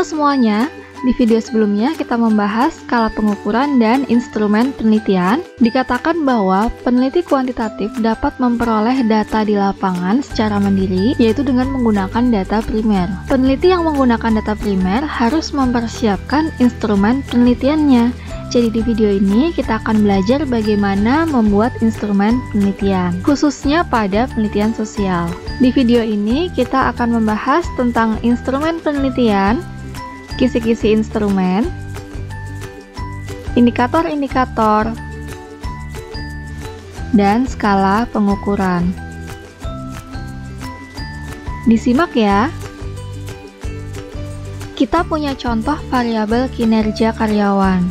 Halo semuanya, di video sebelumnya kita membahas skala pengukuran dan instrumen penelitian. Dikatakan bahwa peneliti kuantitatif dapat memperoleh data di lapangan secara mandiri, yaitu dengan menggunakan data primer. Peneliti yang menggunakan data primer harus mempersiapkan instrumen penelitiannya. Jadi di video ini kita akan belajar bagaimana membuat instrumen penelitian, khususnya pada penelitian sosial. Di video ini kita akan membahas tentang instrumen penelitian, kisi-kisi instrumen, indikator-indikator, dan skala pengukuran. Disimak ya. Kita punya contoh variabel kinerja karyawan.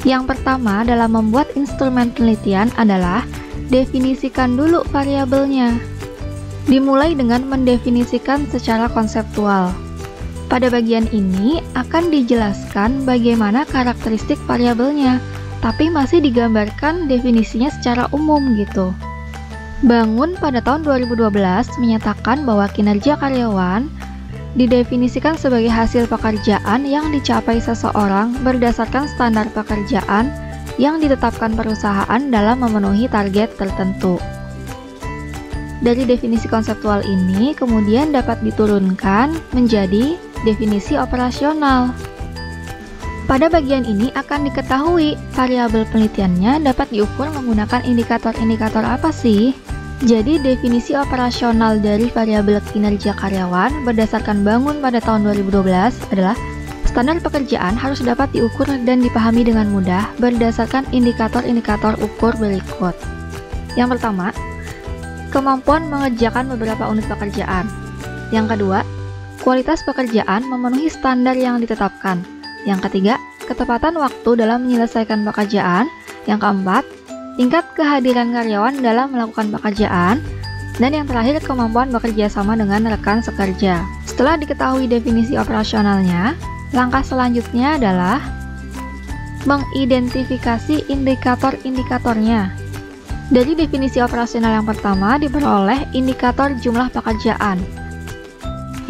Yang pertama dalam membuat instrumen penelitian adalah definisikan dulu variabelnya. Dimulai dengan mendefinisikan secara konseptual. Pada bagian ini akan dijelaskan bagaimana karakteristik variabelnya, tapi masih digambarkan definisinya secara umum gitu. Bangun pada tahun 2012 menyatakan bahwa kinerja karyawan didefinisikan sebagai hasil pekerjaan yang dicapai seseorang berdasarkan standar pekerjaan yang ditetapkan perusahaan dalam memenuhi target tertentu. Dari definisi konseptual ini kemudian dapat diturunkan menjadi definisi operasional. Pada bagian ini akan diketahui variabel penelitiannya dapat diukur menggunakan indikator-indikator apa sih? Jadi definisi operasional dari variabel kinerja karyawan berdasarkan Bangun pada tahun 2012 adalah standar pekerjaan harus dapat diukur dan dipahami dengan mudah berdasarkan indikator-indikator ukur berikut. Yang pertama, kemampuan mengerjakan beberapa unit pekerjaan. Yang kedua, kualitas pekerjaan memenuhi standar yang ditetapkan. Yang ketiga, ketepatan waktu dalam menyelesaikan pekerjaan. Yang keempat, tingkat kehadiran karyawan dalam melakukan pekerjaan. Dan yang terakhir, kemampuan bekerja sama dengan rekan sekerja. Setelah diketahui definisi operasionalnya, langkah selanjutnya adalah mengidentifikasi indikator-indikatornya. Dari definisi operasional yang pertama diperoleh indikator jumlah pekerjaan.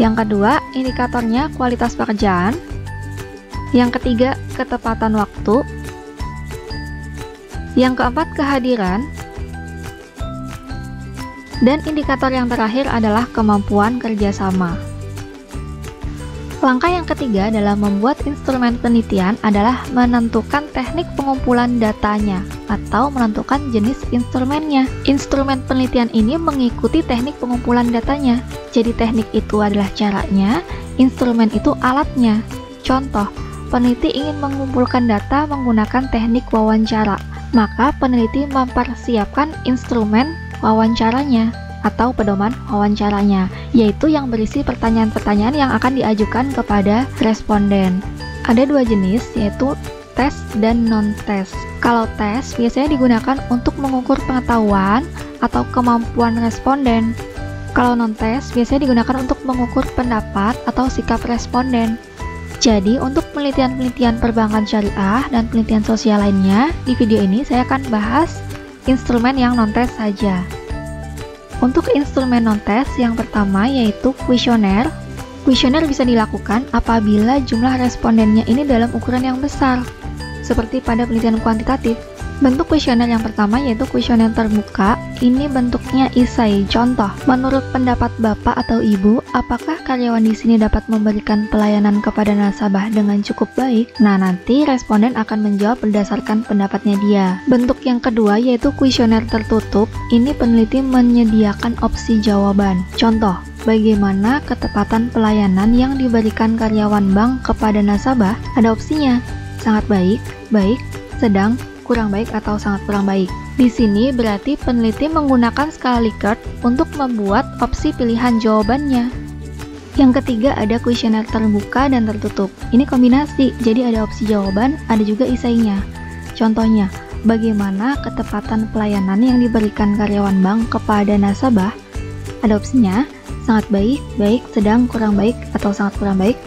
Yang kedua, indikatornya kualitas pekerjaan. Yang ketiga, ketepatan waktu. Yang keempat, kehadiran. Dan indikator yang terakhir adalah kemampuan kerjasama. Langkah yang ketiga dalam membuat instrumen penelitian adalah menentukan teknik pengumpulan datanya atau menentukan jenis instrumennya. Instrumen penelitian ini mengikuti teknik pengumpulan datanya. Jadi teknik itu adalah caranya, instrumen itu alatnya. Contoh, peneliti ingin mengumpulkan data menggunakan teknik wawancara. Maka peneliti mempersiapkan instrumen wawancaranya atau pedoman wawancaranya, yaitu yang berisi pertanyaan-pertanyaan yang akan diajukan kepada responden. Ada dua jenis, yaitu tes dan non-tes. Kalau tes biasanya digunakan untuk mengukur pengetahuan atau kemampuan responden. Kalau non-tes biasanya digunakan untuk mengukur pendapat atau sikap responden. Jadi, untuk penelitian-penelitian perbankan syariah dan penelitian sosial lainnya, di video ini saya akan bahas instrumen yang non-tes saja. Untuk instrumen non-tes, yang pertama yaitu kuesioner. Kuesioner bisa dilakukan apabila jumlah respondennya ini dalam ukuran yang besar, seperti pada penelitian kuantitatif. Bentuk kuesioner yang pertama yaitu kuesioner terbuka. Ini bentuknya esai. Contoh, menurut pendapat Bapak atau Ibu, apakah karyawan di sini dapat memberikan pelayanan kepada nasabah dengan cukup baik? Nah, nanti responden akan menjawab berdasarkan pendapatnya dia. Bentuk yang kedua yaitu kuesioner tertutup. Ini peneliti menyediakan opsi jawaban. Contoh, bagaimana ketepatan pelayanan yang diberikan karyawan bank kepada nasabah? Ada opsinya, sangat baik, baik, sedang, kurang baik, atau sangat kurang baik. Di sini berarti peneliti menggunakan skala Likert untuk membuat opsi pilihan jawabannya. Yang ketiga ada kuesioner terbuka dan tertutup. Ini kombinasi, jadi ada opsi jawaban, ada juga esainya. Contohnya, bagaimana ketepatan pelayanan yang diberikan karyawan bank kepada nasabah? Ada opsinya, sangat baik, baik, sedang, kurang baik, atau sangat kurang baik.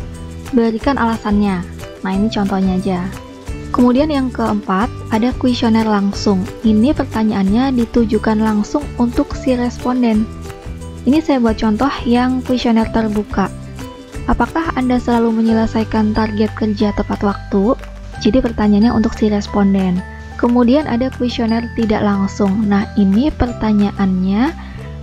Berikan alasannya. Nah, ini contohnya aja. Kemudian yang keempat, ada kuesioner langsung. Ini pertanyaannya ditujukan langsung untuk si responden. Ini saya buat contoh yang kuesioner terbuka. Apakah Anda selalu menyelesaikan target kerja tepat waktu? Jadi pertanyaannya untuk si responden. Kemudian ada kuesioner tidak langsung. Nah, ini pertanyaannya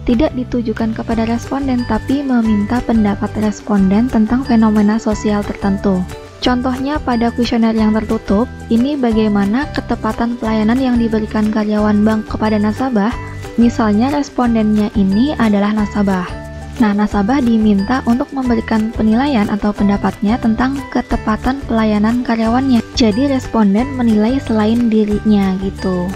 tidak ditujukan kepada responden, tapi meminta pendapat responden tentang fenomena sosial tertentu. Contohnya pada kuesioner yang tertutup, ini bagaimana ketepatan pelayanan yang diberikan karyawan bank kepada nasabah. Misalnya respondennya ini adalah nasabah. Nah, nasabah diminta untuk memberikan penilaian atau pendapatnya tentang ketepatan pelayanan karyawannya. Jadi responden menilai selain dirinya gitu.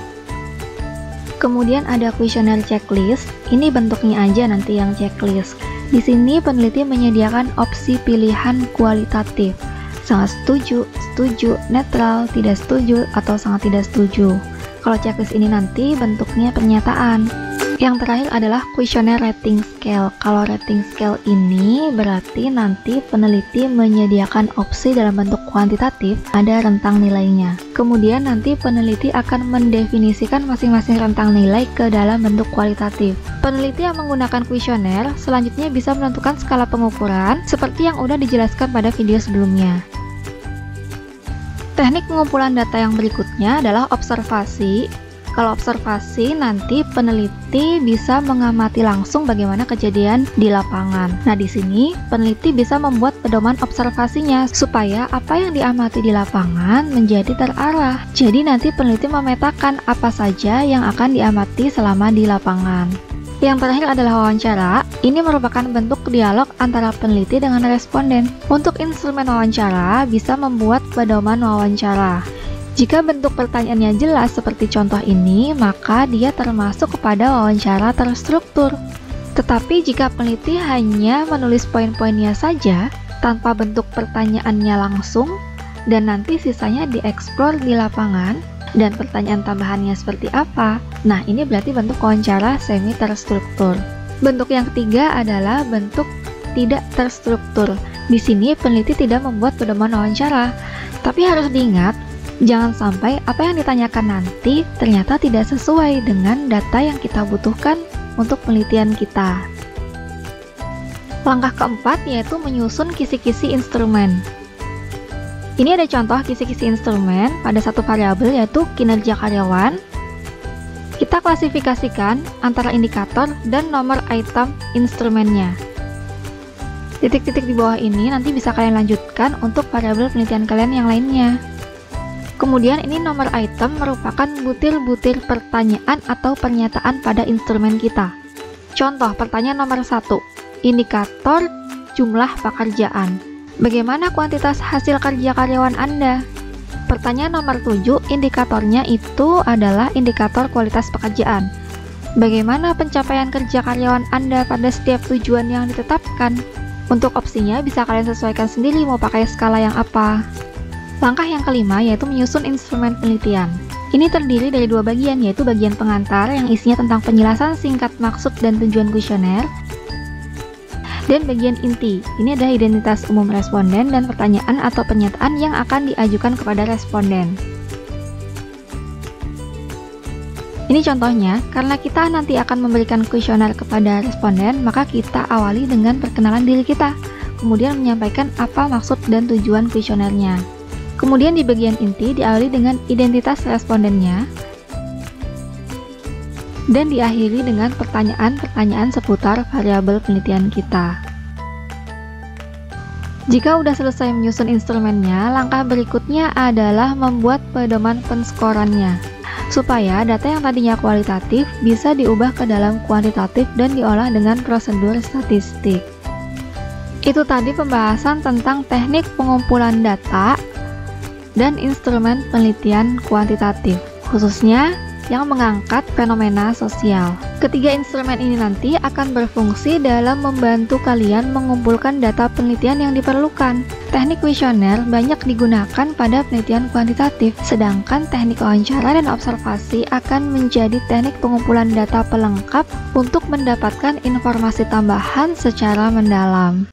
Kemudian ada kuesioner checklist. Ini bentuknya aja nanti yang checklist. Di sini peneliti menyediakan opsi pilihan kualitatif. Sangat setuju, setuju, netral, tidak setuju, atau sangat tidak setuju. Kalau checklist ini nanti bentuknya pernyataan. Yang terakhir adalah kuesioner rating scale. Kalau rating scale ini berarti nanti peneliti menyediakan opsi dalam bentuk kuantitatif, ada rentang nilainya. Kemudian nanti peneliti akan mendefinisikan masing-masing rentang nilai ke dalam bentuk kualitatif. Peneliti yang menggunakan kuesioner selanjutnya bisa menentukan skala pengukuran seperti yang udah dijelaskan pada video sebelumnya. Teknik pengumpulan data yang berikutnya adalah observasi. Kalau observasi, nanti peneliti bisa mengamati langsung bagaimana kejadian di lapangan. Nah, di sini peneliti bisa membuat pedoman observasinya supaya apa yang diamati di lapangan menjadi terarah. Jadi nanti peneliti memetakan apa saja yang akan diamati selama di lapangan. Yang terakhir adalah wawancara. Ini merupakan bentuk dialog antara peneliti dengan responden. Untuk instrumen wawancara bisa membuat pedoman wawancara. Jika bentuk pertanyaannya jelas seperti contoh ini, maka dia termasuk kepada wawancara terstruktur. Tetapi jika peneliti hanya menulis poin-poinnya saja, tanpa bentuk pertanyaannya langsung, dan nanti sisanya dieksplor di lapangan, dan pertanyaan tambahannya seperti apa, nah ini berarti bentuk wawancara semi terstruktur. Bentuk yang ketiga adalah bentuk tidak terstruktur. Di sini peneliti tidak membuat pedoman wawancara, tapi harus diingat, jangan sampai apa yang ditanyakan nanti ternyata tidak sesuai dengan data yang kita butuhkan untuk penelitian kita. Langkah keempat yaitu menyusun kisi-kisi instrumen. Ini ada contoh kisi-kisi instrumen pada satu variabel yaitu kinerja karyawan. Kita klasifikasikan antara indikator dan nomor item instrumennya. Titik-titik di bawah ini nanti bisa kalian lanjutkan untuk variabel penelitian kalian yang lainnya. Kemudian ini nomor item merupakan butir-butir pertanyaan atau pernyataan pada instrumen kita. Contoh pertanyaan nomor 1, indikator jumlah pekerjaan. Bagaimana kuantitas hasil kerja karyawan Anda? Pertanyaan nomor 7, indikatornya itu adalah indikator kualitas pekerjaan. Bagaimana pencapaian kerja karyawan Anda pada setiap tujuan yang ditetapkan? Untuk opsinya bisa kalian sesuaikan sendiri mau pakai skala yang apa. Langkah yang kelima yaitu menyusun instrumen penelitian. Ini terdiri dari dua bagian, yaitu bagian pengantar yang isinya tentang penjelasan singkat maksud dan tujuan kuesioner, dan bagian inti, ini adalah identitas umum responden dan pertanyaan atau pernyataan yang akan diajukan kepada responden. Ini contohnya, karena kita nanti akan memberikan kuesioner kepada responden, maka kita awali dengan perkenalan diri kita, kemudian menyampaikan apa maksud dan tujuan kuesionernya. Kemudian di bagian inti diawali dengan identitas respondennya, dan diakhiri dengan pertanyaan-pertanyaan seputar variabel penelitian kita. Jika udah selesai menyusun instrumennya, langkah berikutnya adalah membuat pedoman penskorannya, supaya data yang tadinya kualitatif bisa diubah ke dalam kuantitatif dan diolah dengan prosedur statistik. Itu tadi pembahasan tentang teknik pengumpulan data dan instrumen penelitian kuantitatif, khususnya yang mengangkat fenomena sosial. Ketiga instrumen ini nanti akan berfungsi dalam membantu kalian mengumpulkan data penelitian yang diperlukan. Teknik kuesioner banyak digunakan pada penelitian kuantitatif, sedangkan teknik wawancara dan observasi akan menjadi teknik pengumpulan data pelengkap untuk mendapatkan informasi tambahan secara mendalam.